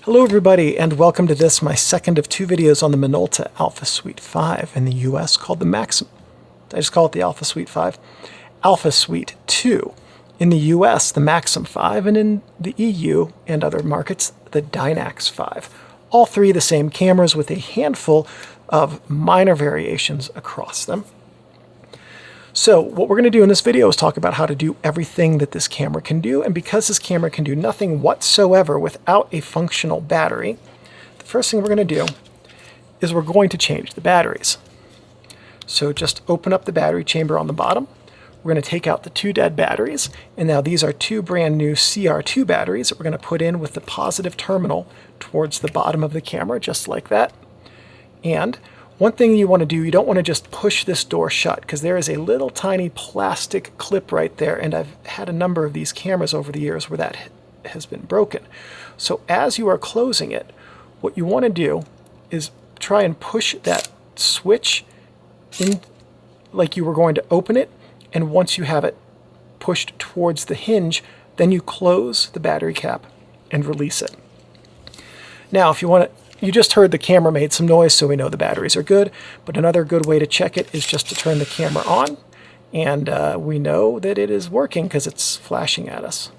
Hello everybody, and welcome to this, my second of two videos on the Minolta Alpha Suite 5 in the US called the Maxxum. I just call it the Alpha Suite 5. Alpha Suite 2 in the US, the Maxxum 5, and in the EU and other markets, the Dynax 5. All three the same cameras with a handful of minor variations across them. So what we're going to do in this video is talk about how to do everything that this camera can do, and because this camera can do nothing whatsoever without a functional battery, the first thing we're going to do is we're going to change the batteries. So just open up the battery chamber on the bottom. We're going to take out the two dead batteries, and now these are two brand new CR2 batteries that we're going to put in with the positive terminal towards the bottom of the camera, just like that. And one thing you want to do, you don't want to just push this door shut, because there is a little tiny plastic clip right there, and I've had a number of these cameras over the years where that has been broken. So as you are closing it, what you want to do is try and push that switch in like you were going to open it, and once you have it pushed towards the hinge, then you close the battery cap and release it. Now if you want to, you just heard the camera made some noise, so we know the batteries are good, but another good way to check it is just to turn the camera on, and we know that it is working because it's flashing at us.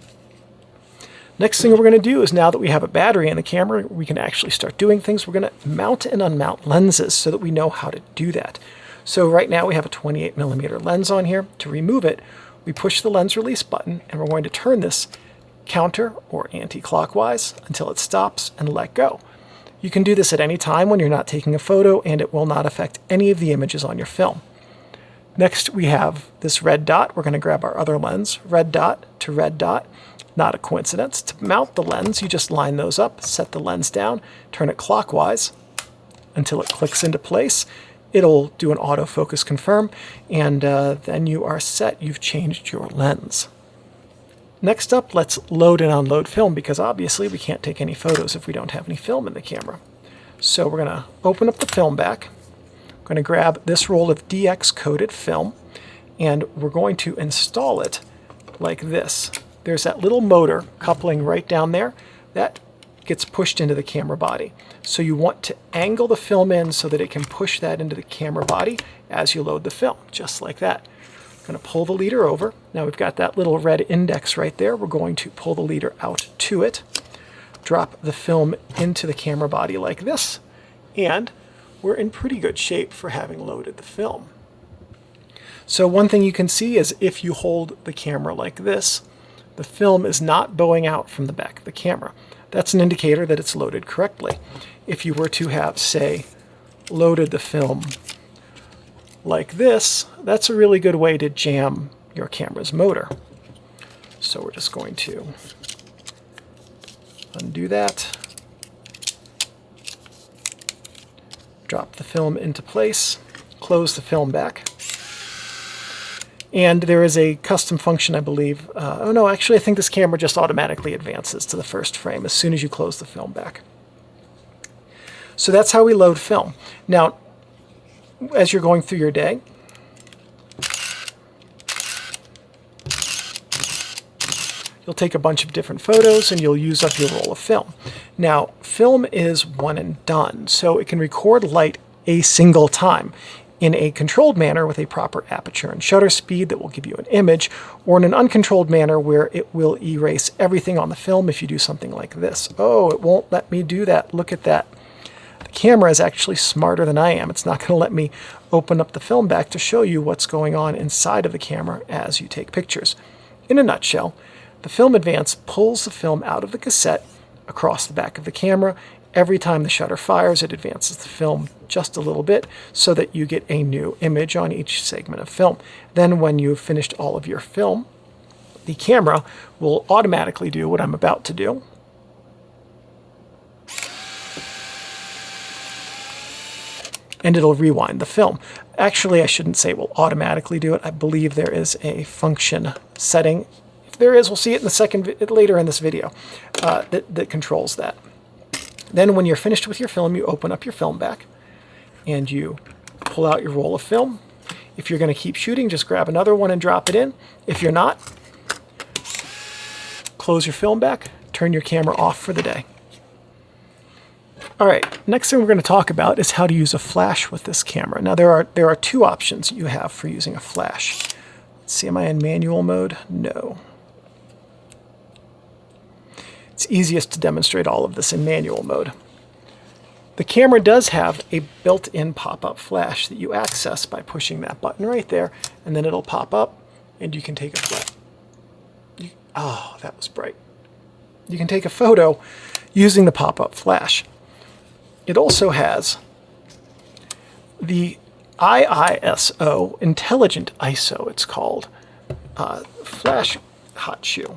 Next thing we're going to do is, now that we have a battery in the camera, we can actually start doing things. We're going to mount and unmount lenses so that we know how to do that. So right now we have a 28mm lens on here. To remove it, we push the lens release button, and we're going to turn this counter or anti-clockwise until it stops and let go. You can do this at any time when you're not taking a photo, and it will not affect any of the images on your film. Next, we have this red dot. We're going to grab our other lens, red dot to red dot. Not a coincidence. To mount the lens, you just line those up, set the lens down, turn it clockwise until it clicks into place. It'll do an autofocus confirm, and then you are set. You've changed your lens. Next up, let's load and unload film, because obviously we can't take any photos if we don't have any film in the camera. So we're going to open up the film back. We're going to grab this roll of DX coated film, and we're going to install it like this. There's that little motor coupling right down there. That gets pushed into the camera body. So you want to angle the film in so that it can push that into the camera body as you load the film, just like that. Going to pull the leader over. Now we've got that little red index right there. We're going to pull the leader out to it, drop the film into the camera body like this, and we're in pretty good shape for having loaded the film. So one thing you can see is if you hold the camera like this, the film is not bowing out from the back of the camera. That's an indicator that it's loaded correctly. If you were to have, say, loaded the film like this, that's a really good way to jam your camera's motor. So we're just going to undo that, drop the film into place, close the film back, and there is a custom function, I believe. Oh no, actually I think this camera just automatically advances to the first frame as soon as you close the film back. So that's how we load film. Now, as you're going through your day, you'll take a bunch of different photos and you'll use up your roll of film. Now, film is one and done, so it can record light a single time in a controlled manner with a proper aperture and shutter speed that will give you an image, or in an uncontrolled manner where it will erase everything on the film if you do something like this. Oh, it won't let me do that. Look at that. The camera is actually smarter than I am. It's not going to let me open up the film back to show you what's going on inside of the camera as you take pictures. In a nutshell, the Film Advance pulls the film out of the cassette across the back of the camera. Every time the shutter fires, it advances the film just a little bit so that you get a new image on each segment of film. Then when you've finished all of your film, the camera will automatically do what I'm about to do. And it'll rewind the film. Actually, I shouldn't say it will automatically do it. I believe there is a function setting. If there is, we'll see it in later in this video, that controls that. Then when you're finished with your film, you open up your film back and you pull out your roll of film. If you're going to keep shooting, just grab another one and drop it in. If you're not, close your film back, turn your camera off for the day. All right, next thing we're going to talk about is how to use a flash with this camera. Now there are two options you have for using a flash. Let's see, am I in manual mode? No. It's easiest to demonstrate all of this in manual mode. The camera does have a built-in pop-up flash that you access by pushing that button right there, and then it'll pop up and you can take a flash. Oh, that was bright. You can take a photo using the pop-up flash. It also has the IISO, Intelligent ISO it's called, flash hot shoe,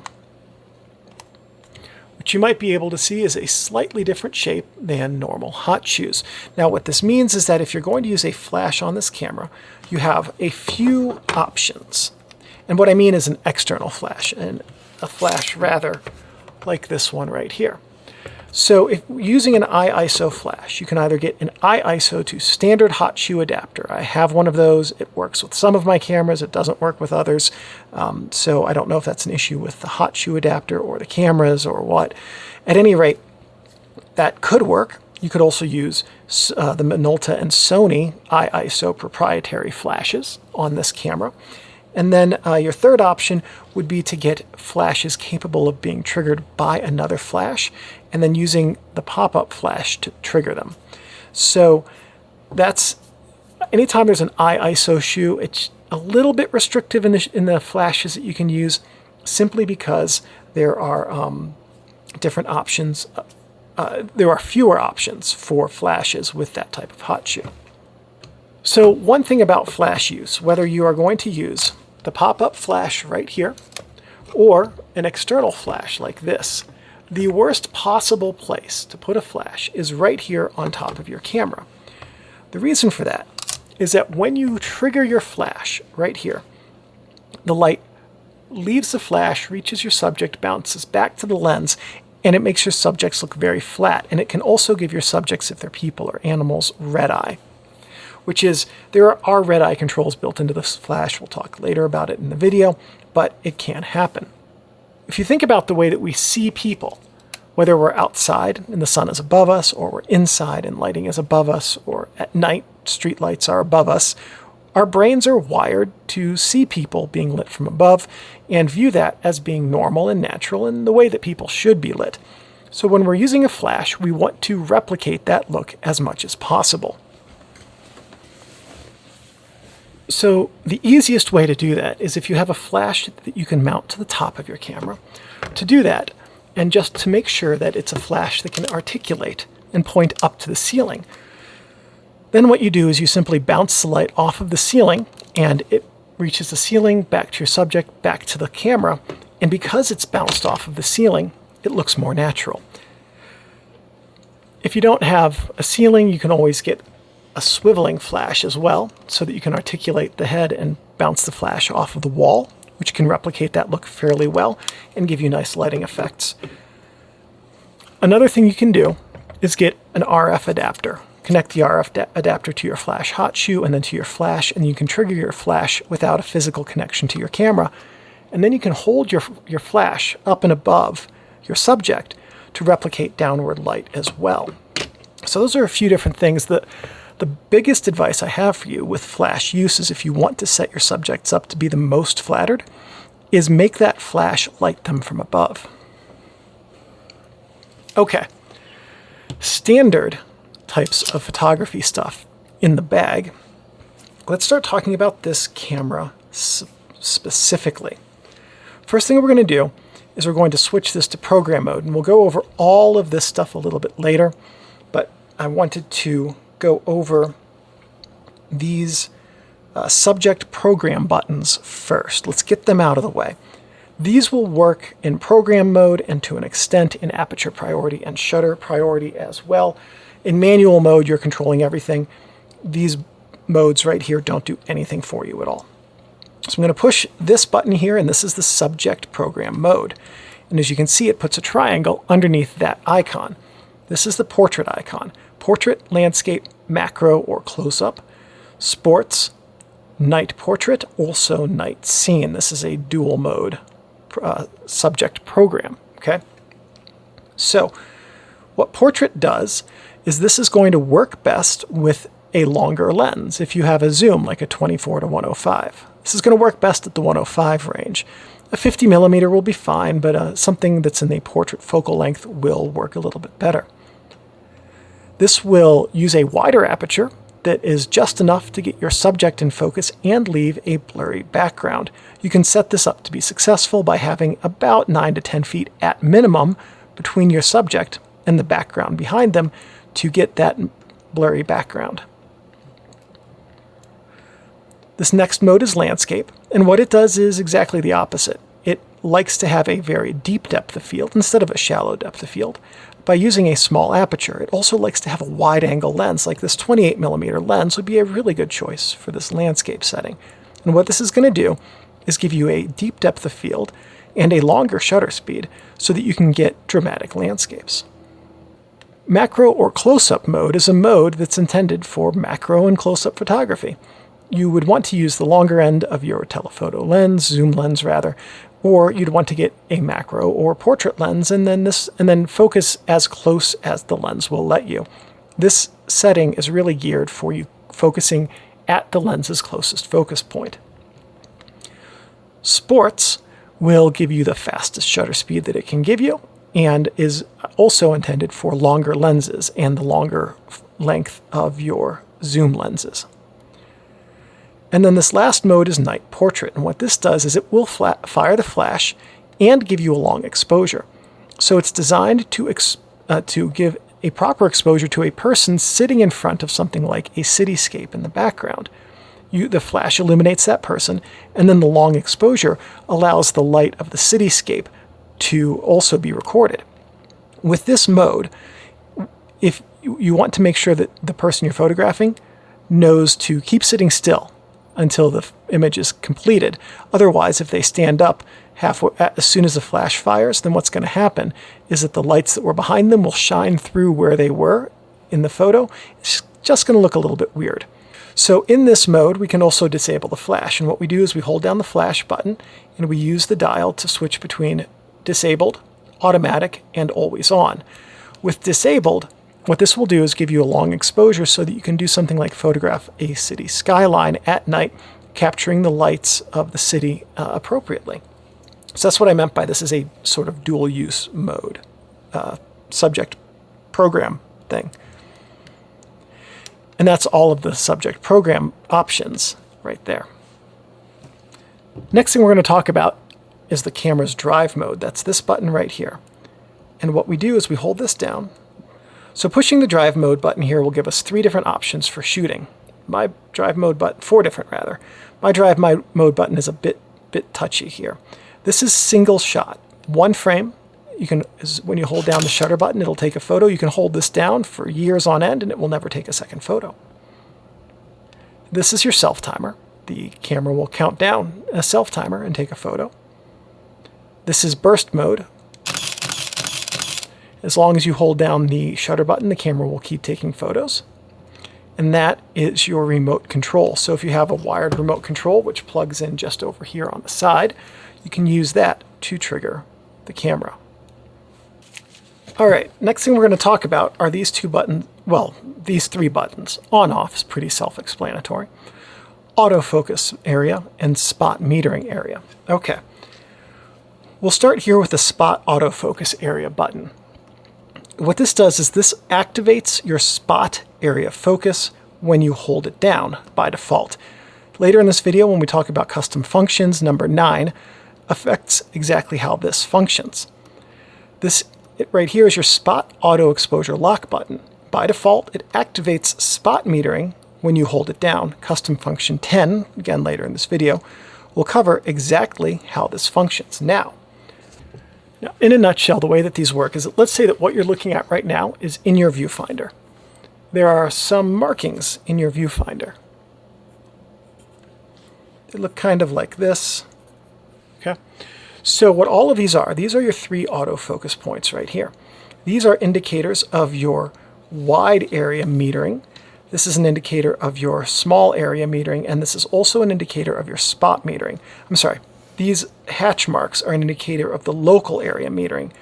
which you might be able to see is a slightly different shape than normal hot shoes. Now what this means is that if you're going to use a flash on this camera, you have a few options. And what I mean is an external flash, and a flash rather like this one right here. So if using an IISO flash, you can either get an IISO to standard hot shoe adapter. I have one of those. It works with some of my cameras. It doesn't work with others. So I don't know if that's an issue with the hot shoe adapter or the cameras or what. At any rate, that could work. You could also use the Minolta and Sony IISO proprietary flashes on this camera. And then your third option would be to get flashes capable of being triggered by another flash and then using the pop-up flash to trigger them. So that's, anytime there's an IISO shoe, it's a little bit restrictive in the flashes that you can use, simply because there are different options. There are fewer options for flashes with that type of hot shoe. So one thing about flash use, whether you are going to use the pop-up flash right here or an external flash like this, the worst possible place to put a flash is right here on top of your camera. The reason for that is that when you trigger your flash right here, the light leaves the flash, reaches your subject, bounces back to the lens, and it makes your subjects look very flat. And it can also give your subjects, if they're people or animals, red eye. Which is, there are red eye controls built into this flash. We'll talk later about it in the video, but it can happen. If you think about the way that we see people, whether we're outside and the sun is above us, or we're inside and lighting is above us, or at night street lights are above us, our brains are wired to see people being lit from above and view that as being normal and natural and the way that people should be lit. So when we're using a flash, we want to replicate that look as much as possible. So the easiest way to do that is if you have a flash that you can mount to the top of your camera. To do that, and just to make sure that it's a flash that can articulate and point up to the ceiling, then what you do is you simply bounce the light off of the ceiling and it reaches the ceiling, back to your subject, back to the camera, and because it's bounced off of the ceiling, it looks more natural. If you don't have a ceiling, you can always get a swiveling flash as well, so that you can articulate the head and bounce the flash off of the wall, which can replicate that look fairly well and give you nice lighting effects. Another thing you can do is get an RF adapter. Connect the RF adapter to your flash hot shoe and then to your flash, and you can trigger your flash without a physical connection to your camera. And then you can hold your flash up and above your subject to replicate downward light as well. So those are a few different things. The biggest advice I have for you with flash use is, if you want to set your subjects up to be the most flattered, is make that flash light them from above. Okay, standard types of photography stuff in the bag. Let's start talking about this camera specifically. First thing we're going to do is we're going to switch this to program mode, and we'll go over all of this stuff a little bit later, but I wanted to go over these subject program buttons first. Let's get them out of the way. These will work in program mode and to an extent in aperture priority and shutter priority as well. In manual mode, you're controlling everything. These modes right here don't do anything for you at all. So I'm going to push this button here, and this is the subject program mode. And as you can see, it puts a triangle underneath that icon. This is the portrait icon. Portrait, landscape, macro or close-up, sports, night portrait, also night scene. This is a dual mode subject program, okay? So what portrait does is this is going to work best with a longer lens. If you have a zoom like a 24 to 105, this is going to work best at the 105 range. A 50 millimeter will be fine, but something that's in the portrait focal length will work a little bit better. This will use a wider aperture that is just enough to get your subject in focus and leave a blurry background. You can set this up to be successful by having about 9 to 10 feet at minimum between your subject and the background behind them to get that blurry background. This next mode is landscape, and what it does is exactly the opposite. It likes to have a very deep depth of field instead of a shallow depth of field. By using a small aperture, it also likes to have a wide-angle lens, like this 28mm lens would be a really good choice for this landscape setting. And what this is going to do is give you a deep depth of field and a longer shutter speed so that you can get dramatic landscapes. Macro or close-up mode is a mode that's intended for macro and close-up photography. You would want to use the longer end of your telephoto lens, zoom lens rather, or you'd want to get a macro or portrait lens and then focus as close as the lens will let you. This setting is really geared for you focusing at the lens's closest focus point. Sports will give you the fastest shutter speed that it can give you and is also intended for longer lenses and the longer length of your zoom lenses. And then this last mode is night portrait, and what this does is it will fire the flash and give you a long exposure. So it's designed to give a proper exposure to a person sitting in front of something like a cityscape in the background. The flash illuminates that person, and then the long exposure allows the light of the cityscape to also be recorded. With this mode, if you want to make sure that the person you're photographing knows to keep sitting still until the image is completed. Otherwise, if they stand up halfway, as soon as the flash fires, then what's going to happen is that the lights that were behind them will shine through where they were in the photo. It's just going to look a little bit weird. So in this mode, we can also disable the flash. And what we do is we hold down the flash button and we use the dial to switch between disabled, automatic, and always on. With disabled, what this will do is give you a long exposure so that you can do something like photograph a city skyline at night, capturing the lights of the city appropriately. So that's what I meant by this is a sort of dual use mode, subject program thing. And that's all of the subject program options right there. Next thing we're going to talk about is the camera's drive mode. That's this button right here. And what we do is we hold this down. So pushing the drive mode button here will give us 3 different options for shooting. My drive mode button, 4 different rather. My drive mode button is a bit touchy here. This is single shot, 1 frame. When you hold down the shutter button, it'll take a photo. You can hold this down for years on end and it will never take a second photo. This is your self timer. The camera will count down a self timer and take a photo. This is burst mode. As long as you hold down the shutter button, the camera will keep taking photos. And that is your remote control. So if you have a wired remote control, which plugs in just over here on the side, you can use that to trigger the camera. All right, next thing we're going to talk about are these 2 buttons, well, these 3 buttons. On-off is pretty self-explanatory. Autofocus area and spot metering area. Okay, we'll start here with the spot autofocus area button. What this does is this activates your spot area focus when you hold it down by default. Later in this video, when we talk about custom functions, number 9 affects exactly how this functions. This right here is your spot auto exposure lock button. By default, it activates spot metering when you hold it down. Custom function 10, again later in this video, will cover exactly how this functions. Now, in a nutshell, the way that these work is that let's say that what you're looking at right now is in your viewfinder. There are some markings in your viewfinder. They look kind of like this. Okay. So what all of these are your 3 autofocus points right here. These are indicators of your wide area metering. This is an indicator of your small area metering, and this is also an indicator of your spot metering. I'm sorry. These hatch marks are an indicator of the local area metering,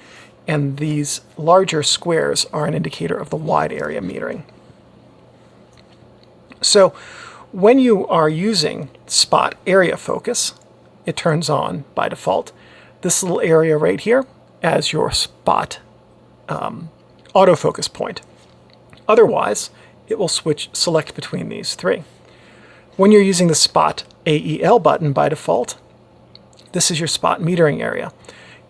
and these larger squares are an indicator of the wide area metering. So when you are using spot area focus, it turns on by default this little area right here as your spot autofocus point. Otherwise, it will select between these three. When you're using the spot AEL button by default, this is your spot metering area.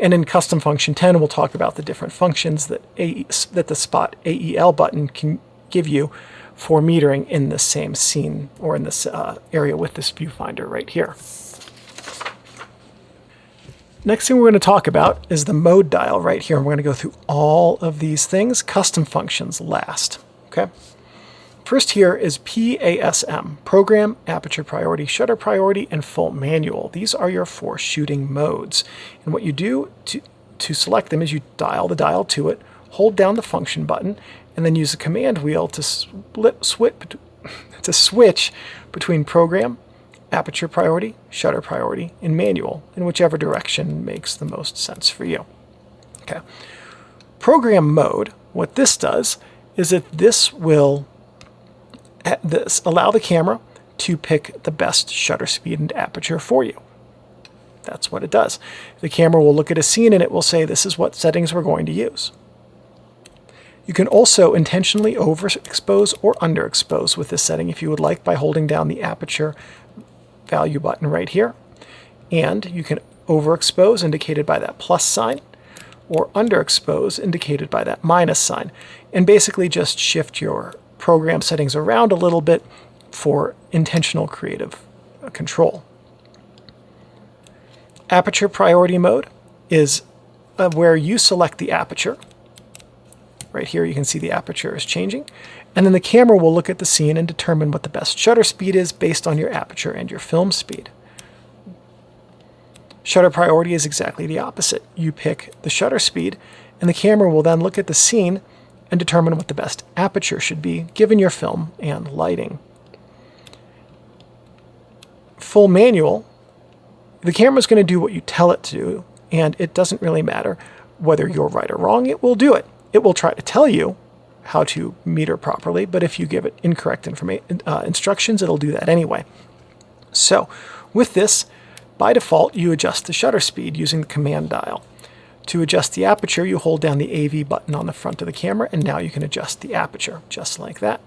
And in custom function 10, we'll talk about the different functions that the spot AEL button can give you for metering in the same scene or in this area with this viewfinder right here. Next thing we're going to talk about is the mode dial right here. We're going to go through all of these things, custom functions last. Okay. First here is PASM, Program, Aperture Priority, Shutter Priority, and Full Manual. These are your 4 shooting modes. And what you do to select them is you dial the dial to it, hold down the function button, and then use the command wheel to switch between Program, Aperture Priority, Shutter Priority, and Manual, in whichever direction makes the most sense for you. Okay. Program mode, what this does is that this will allow the camera to pick the best shutter speed and aperture for you. That's what it does. The camera will look at a scene and it will say, this is what settings we're going to use. You can also intentionally overexpose or underexpose with this setting if you would like by holding down the aperture value button right here. And you can overexpose, indicated by that plus sign, or underexpose, indicated by that minus sign. And basically just shift your program settings around a little bit for intentional creative control. Aperture priority mode is where you select the aperture. Right here you can see the aperture is changing, and then the camera will look at the scene and determine what the best shutter speed is based on your aperture and your film speed. Shutter priority is exactly the opposite. You pick the shutter speed, and the camera will then look at the scene and determine what the best aperture should be given your film and lighting. Full manual, the camera is going to do what you tell it to do, and it doesn't really matter whether you're right or wrong, it will do it. It will try to tell you how to meter properly, but if you give it incorrect instructions, it'll do that anyway. So with this, by default, you adjust the shutter speed using the command dial. To adjust the aperture, you hold down the AV button on the front of the camera, and now you can adjust the aperture, just like that.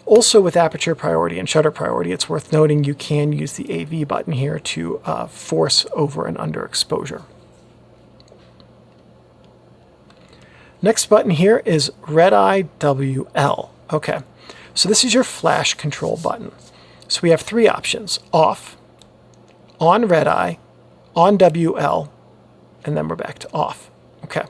Also with aperture priority and shutter priority, it's worth noting you can use the AV button here to force over and under exposure. Next button here is Red Eye WL. Okay, so this is your flash control button. So we have 3 options: off, on red eye, on WL, and then we're back to off. Okay.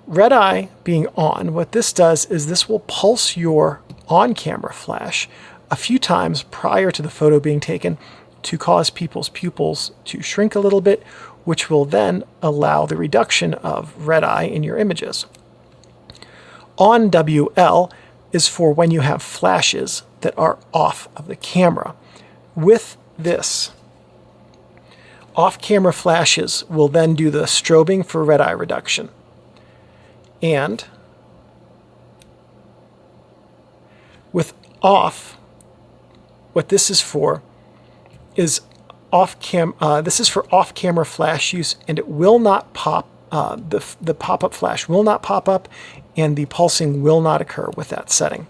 Red eye being on, what this does is this will pulse your on-camera flash a few times prior to the photo being taken to cause people's pupils to shrink a little bit, which will then allow the reduction of red eye in your images. On WL is for when you have flashes that are off of the camera. With this, off-camera flashes will then do the strobing for red eye reduction. And with off, what this is for is this is for off-camera flash use, and it will not pop. The pop-up flash will not pop up, and the pulsing will not occur with that setting.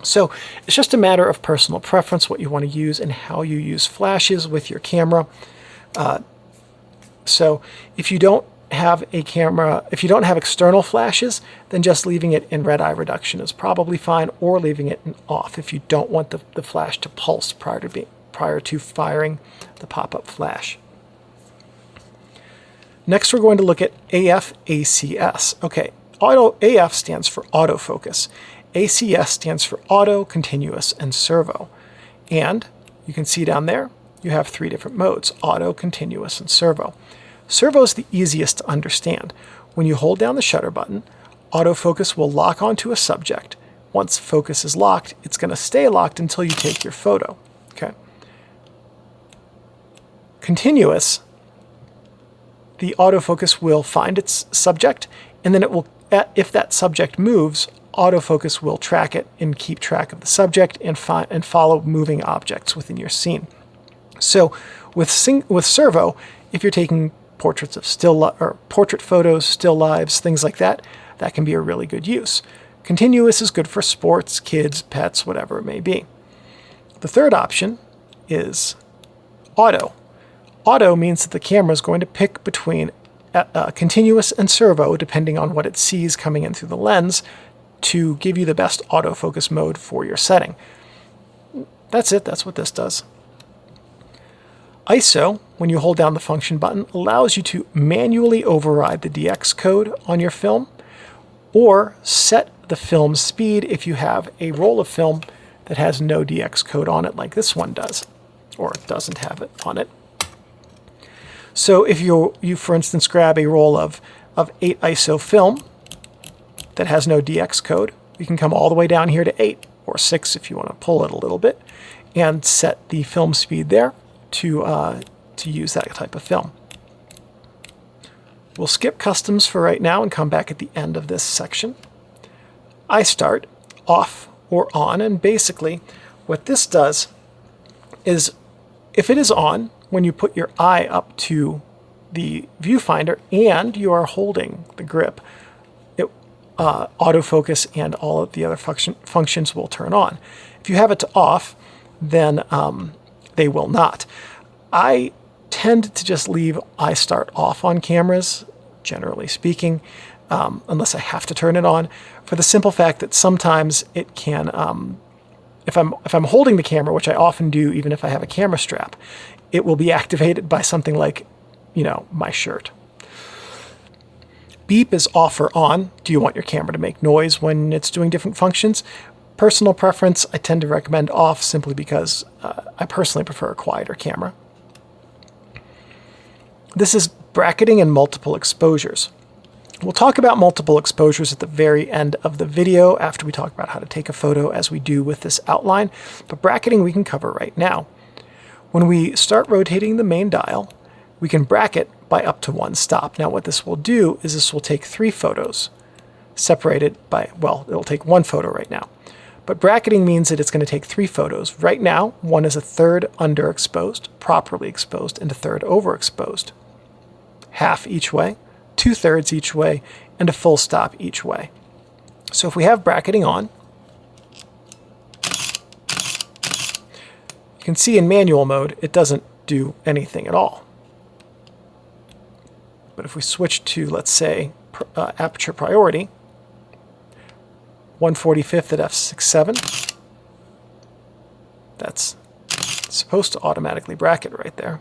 So it's just a matter of personal preference, what you want to use and how you use flashes with your camera. So if you don't have a camera, if you don't have external flashes, then just leaving it in red eye reduction is probably fine, or leaving it in off if you don't want the flash to pulse prior to firing the pop-up flash. Next, we're going to look at AF ACS. Okay, AF stands for autofocus. ACS stands for auto, continuous, and servo. And you can see down there, you have 3 different modes: auto, continuous, and servo. Servo is the easiest to understand. When you hold down the shutter button, autofocus will lock onto a subject. Once focus is locked, it's going to stay locked until you take your photo. Okay. Continuous the autofocus will find its subject, and then it will, if that subject moves, autofocus will track it and keep track of the subject and follow moving objects within your scene. So with servo, if you're taking portraits of portrait photos, still lives, things like that, that can be a really good use. Continuous is good for sports, kids, pets, whatever it may be. The third option is auto. Auto means that the camera is going to pick between continuous and servo, depending on what it sees coming in through the lens, to give you the best autofocus mode for your setting. That's it. That's what this does. ISO, when you hold down the function button, allows you to manually override the DX code on your film or set the film speed if you have a roll of film that has no DX code on it, like this one does, or doesn't have it on it. So if you for instance, grab a roll of 8 ISO film that has no DX code, you can come all the way down here to 8 or 6 if you want to pull it a little bit, and set the film speed there to use that type of film. We'll skip customs for right now and come back at the end of this section. I start off or on, and basically what this does is, if it is on, when you put your eye up to the viewfinder and you are holding the grip, autofocus and all of the other functions will turn on. If you have it to off, then they will not. I tend to just leave iStart off on cameras, generally speaking, unless I have to turn it on, for the simple fact that sometimes it can, if I'm holding the camera, which I often do even if I have a camera strap, it will be activated by something like, my shirt. Beep is off or on. Do you want your camera to make noise when it's doing different functions? Personal preference, I tend to recommend off simply because I personally prefer a quieter camera. This is bracketing and multiple exposures. We'll talk about multiple exposures at the very end of the video after we talk about how to take a photo, as we do with this outline, but bracketing we can cover right now. When we start rotating the main dial, we can bracket by up to 1 stop. Now what this will do is this will take 3 photos separated by, well, it'll take 1 photo right now. But bracketing means that it's going to take 3 photos. Right now, 1 is a third underexposed, properly exposed, and a third overexposed. Half each way, 2/3 each way, and a full stop each way. So if we have bracketing on, you can see in manual mode, it doesn't do anything at all. But if we switch to, let's say, aperture priority, 1/45 at f6.7, that's supposed to automatically bracket right there.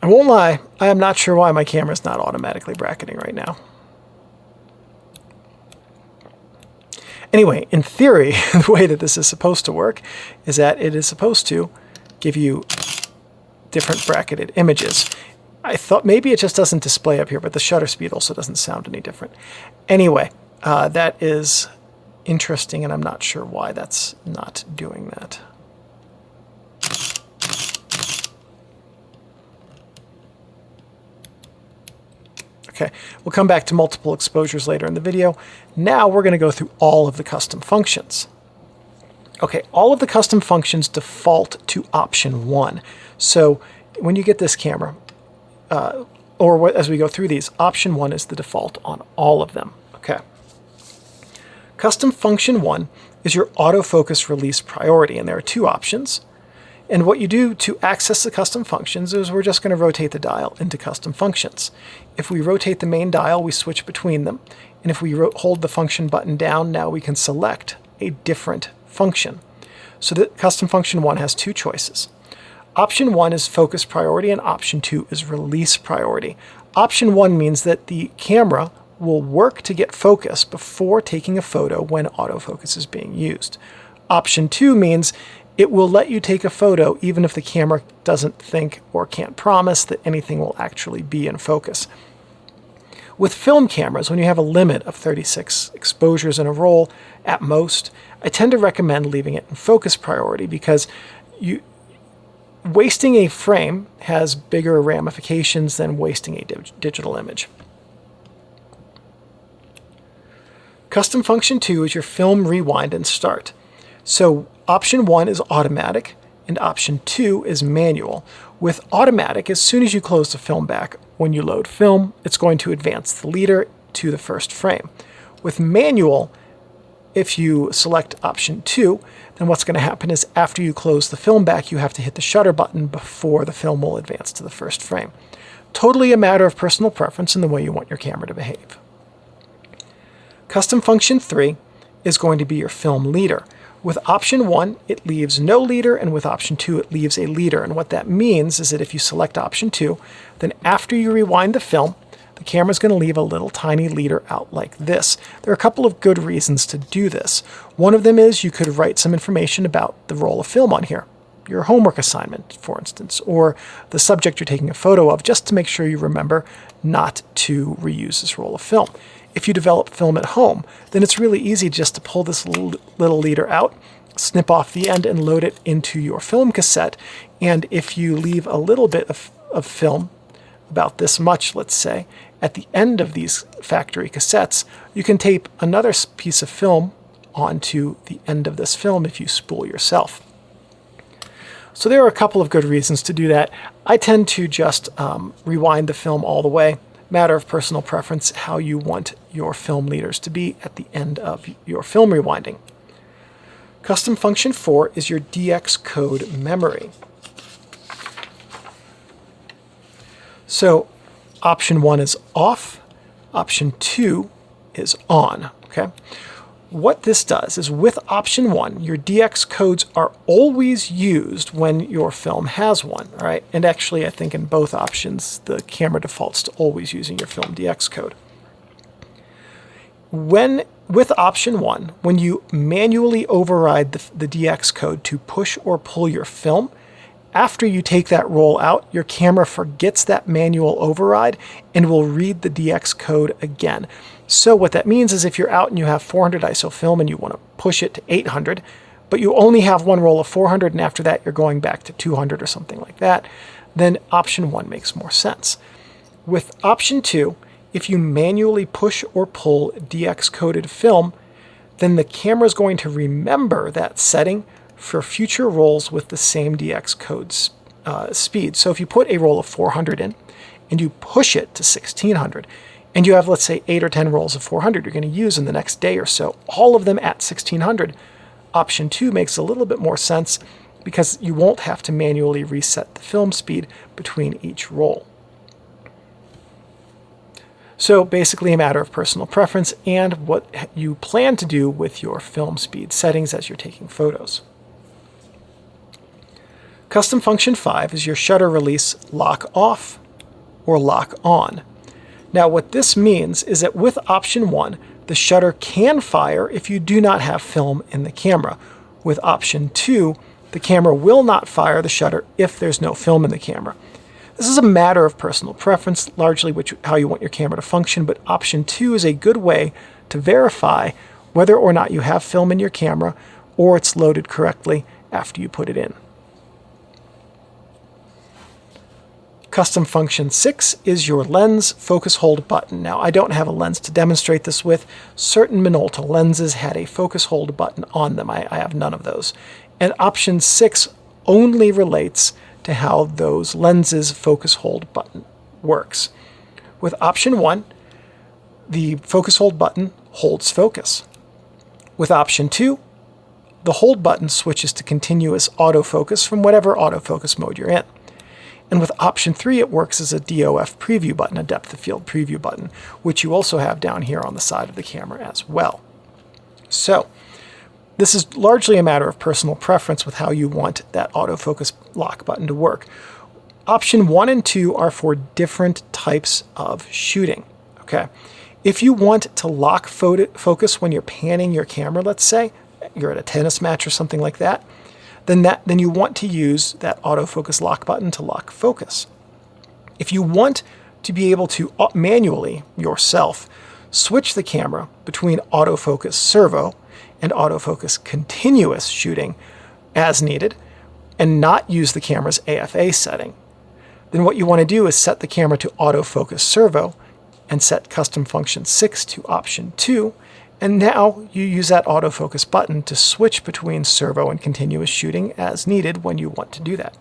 I won't lie, I am not sure why my camera is not automatically bracketing right now. Anyway, in theory, the way that this is supposed to work is that it is supposed to give you different bracketed images. I thought maybe it just doesn't display up here, but the shutter speed also doesn't sound any different. Anyway, that is interesting, and I'm not sure why that's not doing that. Okay, we'll come back to multiple exposures later in the video. Now we're going to go through all of the custom functions. Okay, all of the custom functions default to option 1. So when you get this camera, as we go through these, option 1 is the default on all of them. Okay. Custom function 1 is your autofocus release priority, and there are 2 options. And what you do to access the custom functions is we're just going to rotate the dial into custom functions. If we rotate the main dial, we switch between them. And if we hold the function button down, now we can select a different function. So the custom function 1 has 2 choices. Option 1 is focus priority, and option 2 is release priority. Option 1 means that the camera will work to get focus before taking a photo when autofocus is being used. Option 2 means it will let you take a photo even if the camera doesn't think or can't promise that anything will actually be in focus. With film cameras, when you have a limit of 36 exposures in a roll at most, I tend to recommend leaving it in focus priority because wasting a frame has bigger ramifications than wasting a digital image. Custom function 2 is your film rewind and start. So option 1 is automatic and option 2 is manual. With automatic, as soon as you close the film back, when you load film, it's going to advance the leader to the first frame. With manual, if you select option 2, then what's going to happen is after you close the film back, you have to hit the shutter button before the film will advance to the first frame. Totally a matter of personal preference in the way you want your camera to behave. Custom function 3 is going to be your film leader. With option 1, it leaves no leader, and with option 2, it leaves a leader. And what that means is that if you select option 2, then after you rewind the film, the camera's going to leave a little tiny leader out like this. There are a couple of good reasons to do this. One of them is you could write some information about the roll of film on here, your homework assignment, for instance, or the subject you're taking a photo of, just to make sure you remember not to reuse this roll of film. If you develop film at home, then it's really easy just to pull this little leader out, snip off the end, and load it into your film cassette. And if you leave a little bit of film, about this much, let's say, at the end of these factory cassettes, you can tape another piece of film onto the end of this film if you spool yourself. So there are a couple of good reasons to do that. I tend to just rewind the film all the way. Matter of personal preference, how you want your film leaders to be at the end of your film rewinding. Custom function 4 is your DX code memory. So option 1 is off, option 2 is on, okay? What this does is with option 1, your DX codes are always used when your film has one, all right? And actually, I think in both options, the camera defaults to always using your film DX code. With option 1, when you manually override the DX code to push or pull your film, after you take that roll out, your camera forgets that manual override and will read the DX code again. So what that means is if you're out and you have 400 ISO film and you want to push it to 800, but you only have one roll of 400 and after that you're going back to 200 or something like that, then option 1 makes more sense. With option 2, if you manually push or pull DX coded film, then the camera is going to remember that setting for future rolls with the same DX code speed. So if you put a roll of 400 in and you push it to 1600 and you have, let's say, 8 or 10 rolls of 400 you're going to use in the next day or so, all of them at 1600, option 2 makes a little bit more sense because you won't have to manually reset the film speed between each roll. So basically a matter of personal preference and what you plan to do with your film speed settings as you're taking photos. Custom function 5 is your shutter release lock off or lock on. Now what this means is that with option 1, the shutter can fire if you do not have film in the camera. With option 2, the camera will not fire the shutter if there's no film in the camera. This is a matter of personal preference, largely how you want your camera to function, but option 2 is a good way to verify whether or not you have film in your camera or it's loaded correctly after you put it in. Custom function 6 is your lens focus hold button. Now, I don't have a lens to demonstrate this with. Certain Minolta lenses had a focus hold button on them. I have none of those. And option 6 only relates to how those lenses focus hold button works. With option 1, the focus hold button holds focus. With option 2, the hold button switches to continuous autofocus from whatever autofocus mode you're in. And with option 3, it works as a DOF preview button, a depth of field preview button, which you also have down here on the side of the camera as well. So this is largely a matter of personal preference with how you want that autofocus lock button to work. Option 1 and 2 are for different types of shooting. Okay, if you want to lock focus when you're panning your camera, let's say, you're at a tennis match or something like that, then you want to use that autofocus lock button to lock focus. If you want to be able to manually, yourself, switch the camera between autofocus servo and autofocus continuous shooting as needed, and not use the camera's AFA setting, then what you want to do is set the camera to autofocus servo and set custom function 6 to option 2, and now you use that autofocus button to switch between servo and continuous shooting as needed when you want to do that.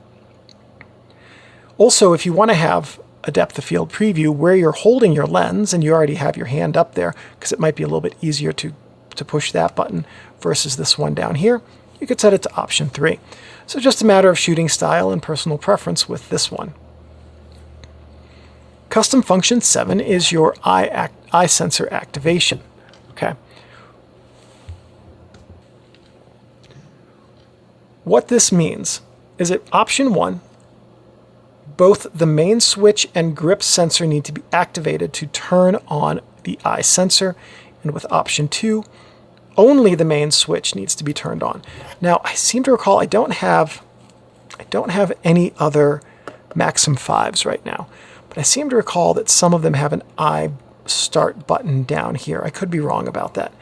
Also, if you want to have a depth of field preview where you're holding your lens and you already have your hand up there, because it might be a little bit easier to push that button versus this one down here, you could set it to option 3. So just a matter of shooting style and personal preference with this one. Custom function 7 is your eye sensor activation. Okay. What this means is that option 1, both the main switch and grip sensor need to be activated to turn on the eye sensor, and with option 2, only the main switch needs to be turned on. Now, I seem to recall I don't have any other Maxxum 5s right now, but I seem to recall that some of them have an eye start button down here. I could be wrong about that.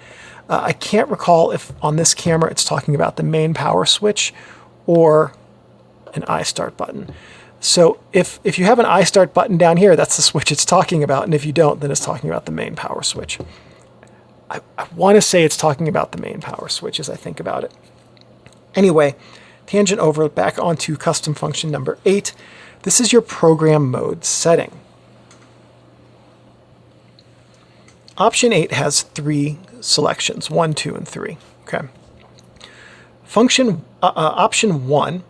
I can't recall if on this camera it's talking about the main power switch or an eye start button. So if you have an eye start button down here, that's the switch it's talking about, and if you don't, then it's talking about the main power switch. I want to say it's talking about the main power switch as I think about it. Anyway, tangent over, back onto custom function number 8. This is your program mode setting. Option 8 has 3 selections, 1, 2, and 3. Okay. Option 1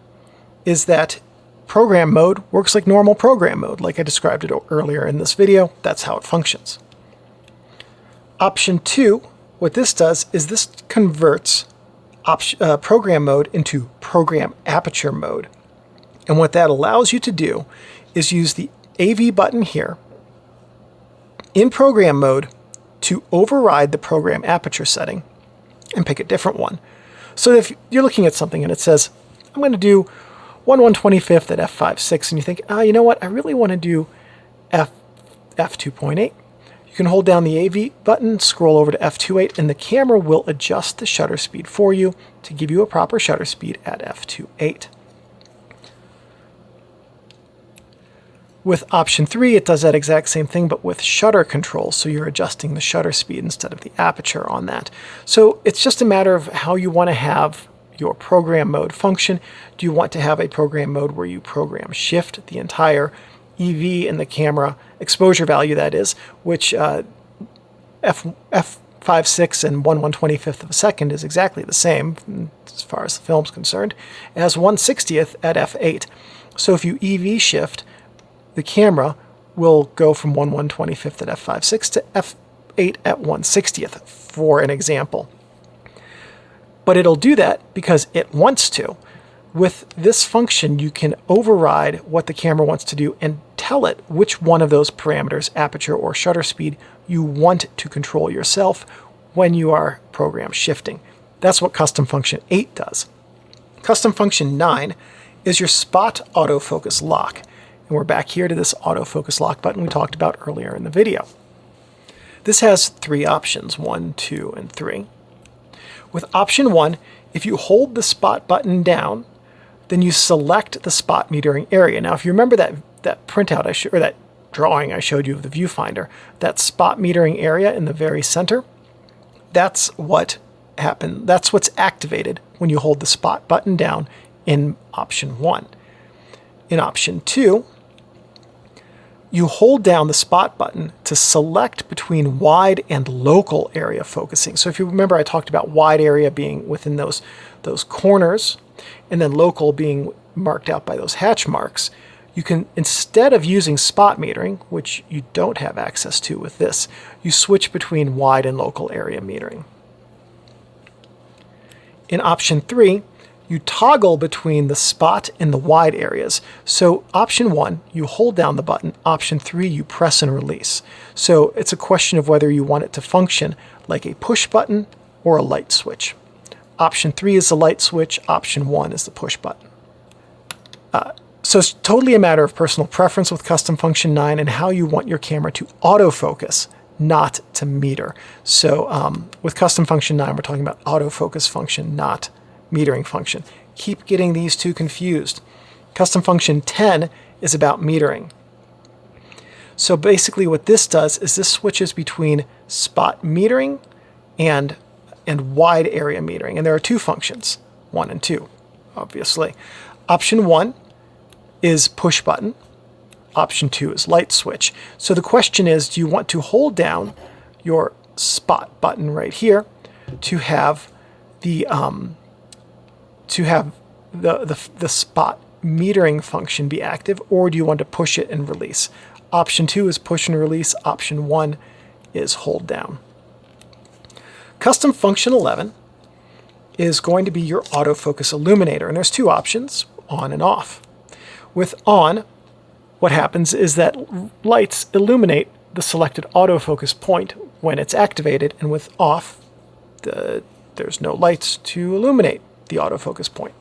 is that program mode works like normal program mode, like I described it earlier in this video. That's how it functions. Option 2, what this does is this converts program mode into program aperture mode. And what that allows you to do is use the AV button here in program mode to override the program aperture setting and pick a different one. So if you're looking at something and it says, I'm going to do 1/125th at f/5.6, and you think, you know what, I really want to do f2.8. You can hold down the AV button, scroll over to f2.8, and the camera will adjust the shutter speed for you to give you a proper shutter speed at f2.8. With option 3, it does that exact same thing, but with shutter control, so you're adjusting the shutter speed instead of the aperture on that. So it's just a matter of how you want to have your program mode function. Do you want to have a program mode where you program shift the entire EV in the camera exposure value, that is, which f/5.6 and 1/125th of a second is exactly the same as far as the film's concerned as 1/60th at f8. So if you EV shift, the camera will go from 1/125th at f/5.6 to f8 at 1/60th, for an example. But it'll do that because it wants to. With this function, you can override what the camera wants to do and tell it which one of those parameters, aperture or shutter speed, you want to control yourself when you are program shifting. That's what custom function 8 does. Custom function 9 is your spot autofocus lock. And we're back here to this autofocus lock button we talked about earlier in the video. This has 3 options, 1, 2, and 3. With option 1, if you hold the spot button down, then you select the spot metering area. Now, if you remember that printout or that drawing I showed you of the viewfinder, that spot metering area in the very center, that's what happened. That's what's activated when you hold the spot button down in option 1. In option 2, you hold down the spot button to select between wide and local area focusing. So if you remember, I talked about wide area being within those corners, and then local being marked out by those hatch marks. You can, instead of using spot metering, which you don't have access to with this, you switch between wide and local area metering. In option 3, you toggle between the spot and the wide areas. So option 1, you hold down the button. Option 3, you press and release. So it's a question of whether you want it to function like a push button or a light switch. Option 3 is the light switch. Option 1 is the push button. So it's totally a matter of personal preference with custom function 9 and how you want your camera to autofocus, not to meter. So with custom function 9, we're talking about autofocus function, not metering function. Keep getting these two confused. Custom function 10 is about metering. So basically what this does is this switches between spot metering and wide area metering. And there are two functions, 1 and 2, obviously. Option 1 is push button. Option 2 is light switch. So the question is, do you want to hold down your spot button right here to have the spot metering function be active, or do you want to push it and release? Option 2 is push and release. Option 1 is hold down. Custom function 11 is going to be your autofocus illuminator, and there's two options, on and off. With on, what happens is that lights illuminate the selected autofocus point when it's activated, and with off, there's no lights to illuminate the autofocus point.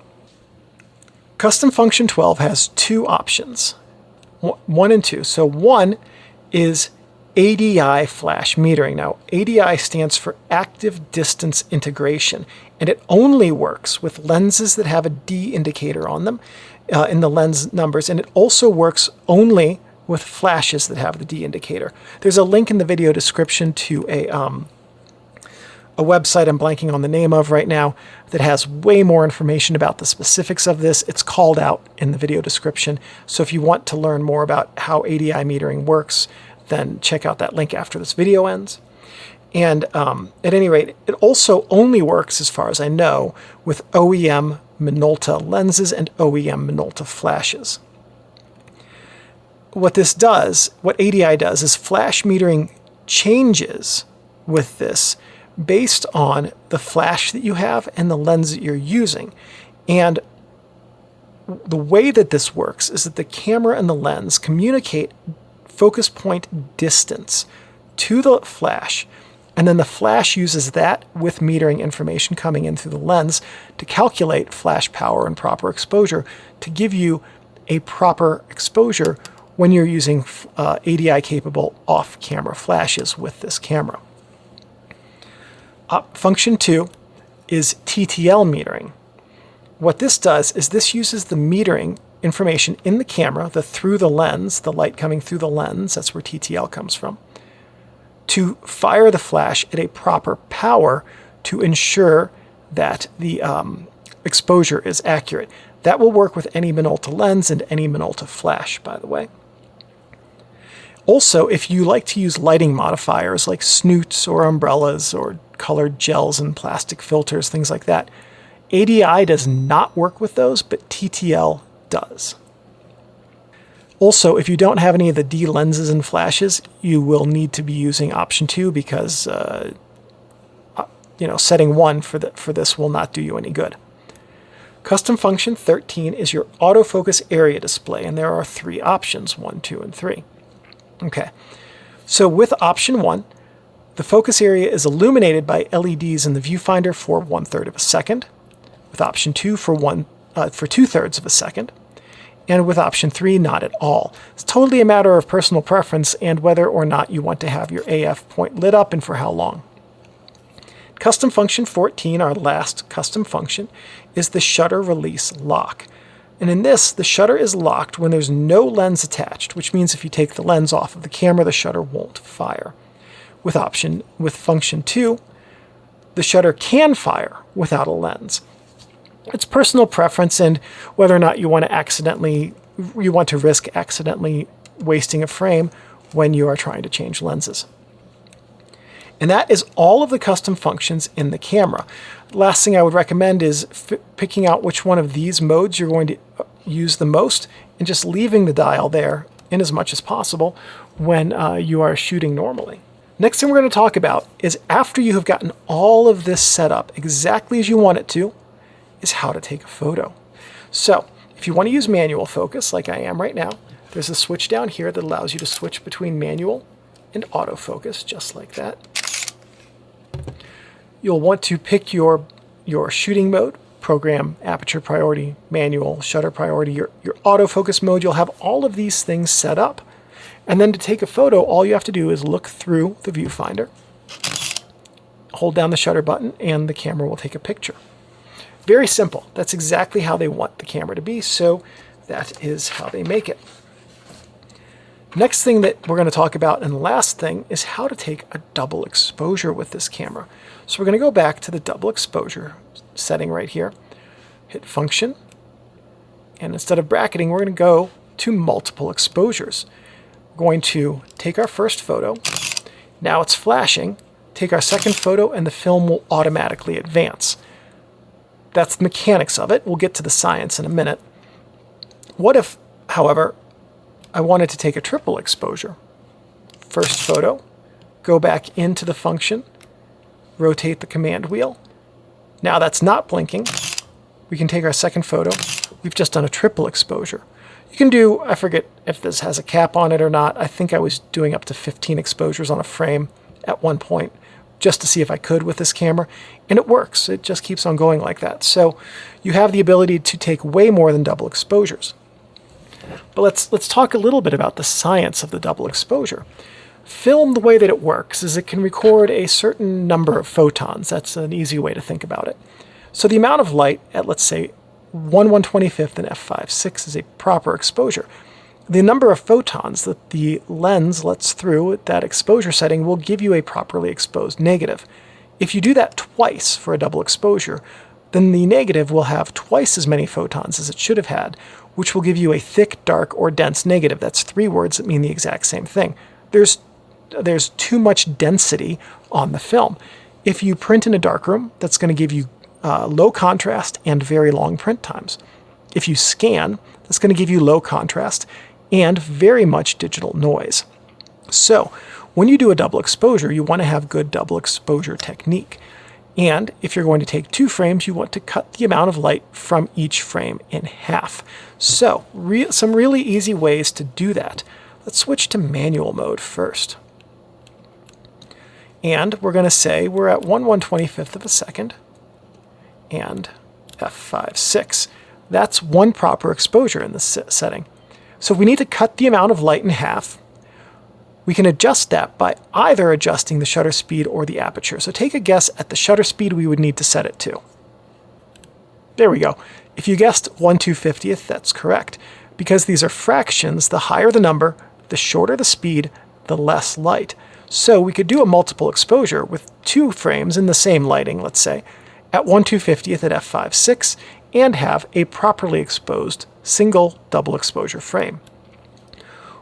Custom function 12 has two options, 1 and 2. So 1 is ADI flash metering. Now, ADI stands for active distance integration, and it only works with lenses that have a D indicator on them in the lens numbers, and it also works only with flashes that have the D indicator. There's a link in the video description to a website I'm blanking on the name of right now that has way more information about the specifics of this. It's called out in the video description. So if you want to learn more about how ADI metering works, then check out that link after this video ends. And at any rate, it also only works, as far as I know, with OEM Minolta lenses and OEM Minolta flashes. What this does, what ADI does, is flash metering changes with this based on the flash that you have and the lens that you're using. And the way that this works is that the camera and the lens communicate focus point distance to the flash, and then the flash uses that with metering information coming in through the lens to calculate flash power and proper exposure to give you a proper exposure when you're using ADI-capable off-camera flashes with this camera. Function 2 is TTL metering. What this does is this uses the metering information in the camera, through the lens, the light coming through the lens, that's where TTL comes from, to fire the flash at a proper power to ensure that the exposure is accurate. That will work with any Minolta lens and any Minolta flash, by the way. Also, if you like to use lighting modifiers like snoots or umbrellas or colored gels and plastic filters, things like that, ADI does not work with those, but TTL does. Also, if you don't have any of the D lenses and flashes, you will need to be using option 2 because setting 1 for this will not do you any good. Custom function 13 is your autofocus area display, and there are 3 options, 1, 2, and 3. Okay, so with option 1, the focus area is illuminated by LEDs in the viewfinder for 1/3 of a second, with option 2 for 2/3 of a second, and with option 3, not at all. It's totally a matter of personal preference and whether or not you want to have your AF point lit up and for how long. Custom function 14, our last custom function, is the shutter release lock. And in this, the shutter is locked when there's no lens attached, which means if you take the lens off of the camera, the shutter won't fire. With function 2, the shutter can fire without a lens. It's personal preference and whether or not you want to risk accidentally wasting a frame when you are trying to change lenses. And that is all of the custom functions in the camera. Last thing I would recommend is picking out which one of these modes you're going to use the most and just leaving the dial there in as much as possible when you are shooting normally. Next thing we're going to talk about is after you have gotten all of this set up exactly as you want it to, is how to take a photo. So if you want to use manual focus like I am right now, there's a switch down here that allows you to switch between manual and autofocus just like that. You'll want to pick your your shooting mode, program, aperture priority, manual, shutter priority, your autofocus mode. You'll have all of these things set up. And then to take a photo, all you have to do is look through the viewfinder, hold down the shutter button, and the camera will take a picture. Very simple. That's exactly how they want the camera to be, so that is how they make it. Next thing that we're going to talk about, and last thing, is how to take a double exposure with this camera. So we're going to go back to the double exposure setting right here, hit Function, and instead of bracketing, we're going to go to multiple exposures. We're going to take our first photo. Now it's flashing. Take our second photo, and the film will automatically advance. That's the mechanics of it. We'll get to the science in a minute. What if, however, I wanted to take a triple exposure? First photo, go back into the function, rotate the command wheel. Now that's not blinking. We can take our second photo. We've just done a triple exposure. You can do, I forget if this has a cap on it or not. I think I was doing up to 15 exposures on a frame at one point, just to see if I could with this camera, and it works. It just keeps on going like that. So you have the ability to take way more than double exposures. But let's talk a little bit about the science of the double exposure. Film, the way that it works is it can record a certain number of photons. That's an easy way to think about it. So the amount of light at, let's say, 1/125th and f/5/6 is a proper exposure. The number of photons that the lens lets through at that exposure setting will give you a properly exposed negative. If you do that twice for a double exposure, then the negative will have twice as many photons as it should have had, which will give you a thick, dark, or dense negative. That's three words that mean the exact same thing. There's too much density on the film. If you print in a darkroom, that's going to give you low contrast and very long print times. If you scan, that's going to give you low contrast and very much digital noise. So when you do a double exposure, you want to have good double exposure technique. And if you're going to take 2 frames, you want to cut the amount of light from each frame in half. So some really easy ways to do that. Let's switch to manual mode first. And we're going to say we're at 1/125th of a second and f/5/6. That's one proper exposure in this setting. So if we need to cut the amount of light in half, we can adjust that by either adjusting the shutter speed or the aperture. So take a guess at the shutter speed we would need to set it to. There we go. If you guessed 1/250th, that's correct. Because these are fractions, the higher the number, the shorter the speed, the less light. So we could do a multiple exposure with 2 frames in the same lighting, let's say, at 1/250th at f/5/6, and have a properly exposed single double exposure frame.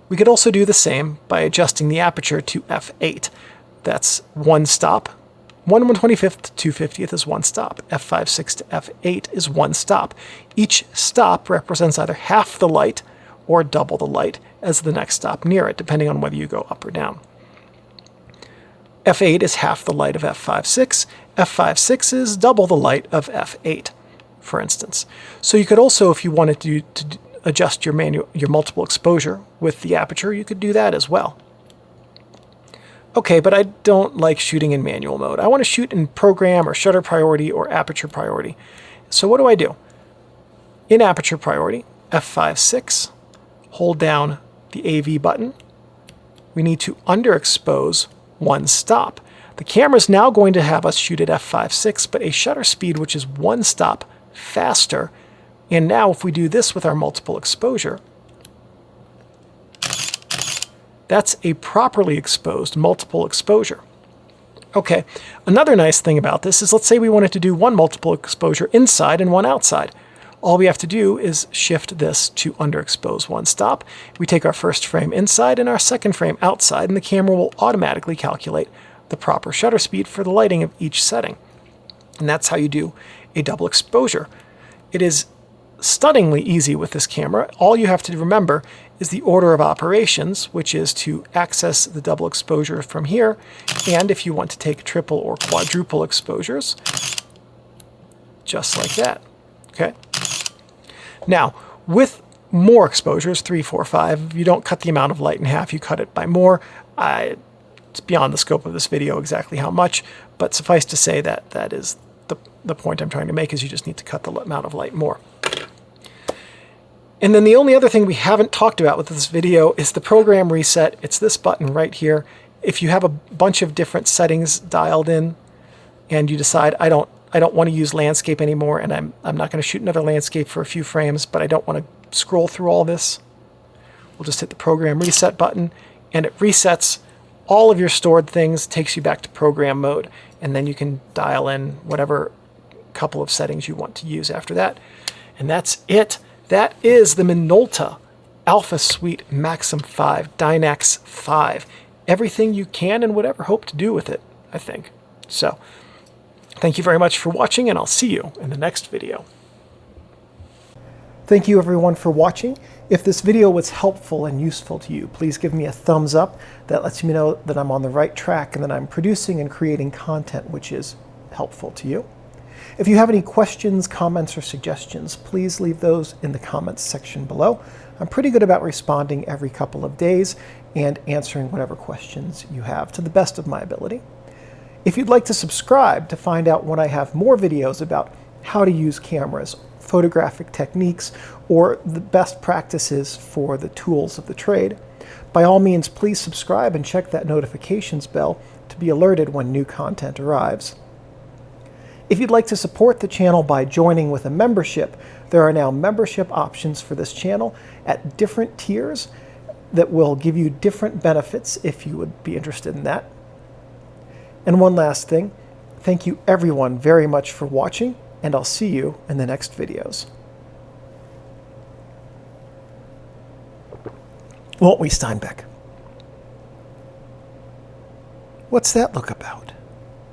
We could also do the same by adjusting the aperture to f8. That's one stop. 1/125th to 2/50th is one stop. f/5/6 to f8 is one stop. Each stop represents either half the light or double the light as the next stop near it, depending on whether you go up or down. f8 is half the light of f/5/6. f/5/6 is double the light of f8, for instance. So you could also, if you wanted to adjust your multiple exposure with the aperture, you could do that as well. Okay, but I don't like shooting in manual mode. I want to shoot in program or shutter priority or aperture priority. So what do? In aperture priority, f/5/6, hold down the AV button. We need to underexpose one stop. The camera's now going to have us shoot at f/5/6, but a shutter speed which is one stop faster. And now if we do this with our multiple exposure, that's a properly exposed multiple exposure. Okay, another nice thing about this is, let's say we wanted to do one multiple exposure inside and one outside. All we have to do is shift this to underexpose one stop. We take our first frame inside and our second frame outside, and the camera will automatically calculate the proper shutter speed for the lighting of each setting. And that's how you do a double exposure. It is stunningly easy with this camera. All you have to remember is the order of operations, which is to access the double exposure from here, and if you want to take triple or quadruple exposures, just like that. Okay. Now, with more exposures, 3, 4, 5, you don't cut the amount of light in half, you cut it by more. It's beyond the scope of this video exactly how much, but suffice to say that that is the point I'm trying to make is you just need to cut the amount of light more. And then the only other thing we haven't talked about with this video is the program reset. It's this button right here. If you have a bunch of different settings dialed in and you decide I don't want to use landscape anymore, and I'm not going to shoot another landscape for a few frames, but I don't want to scroll through all this, we'll just hit the program reset button and it resets all of your stored things, takes you back to program mode, and then you can dial in whatever couple of settings you want to use after that. And that's it. That is the Minolta Alpha Suite Maxxum 5, Dynax 5. Everything you can and would ever hope to do with it, I think. So, thank you very much for watching, and I'll see you in the next video. Thank you everyone for watching. If this video was helpful and useful to you, please give me a thumbs up. That lets me know that I'm on the right track and that I'm producing and creating content which is helpful to you. If you have any questions, comments, or suggestions, please leave those in the comments section below. I'm pretty good about responding every couple of days and answering whatever questions you have to the best of my ability. If you'd like to subscribe to find out when I have more videos about how to use cameras, photographic techniques, or the best practices for the tools of the trade, by all means please subscribe and check that notifications bell to be alerted when new content arrives. If you'd like to support the channel by joining with a membership, there are now membership options for this channel at different tiers that will give you different benefits if you would be interested in that. And one last thing, thank you everyone very much for watching, and I'll see you in the next videos. Won't we, Steinbeck? What's that look about?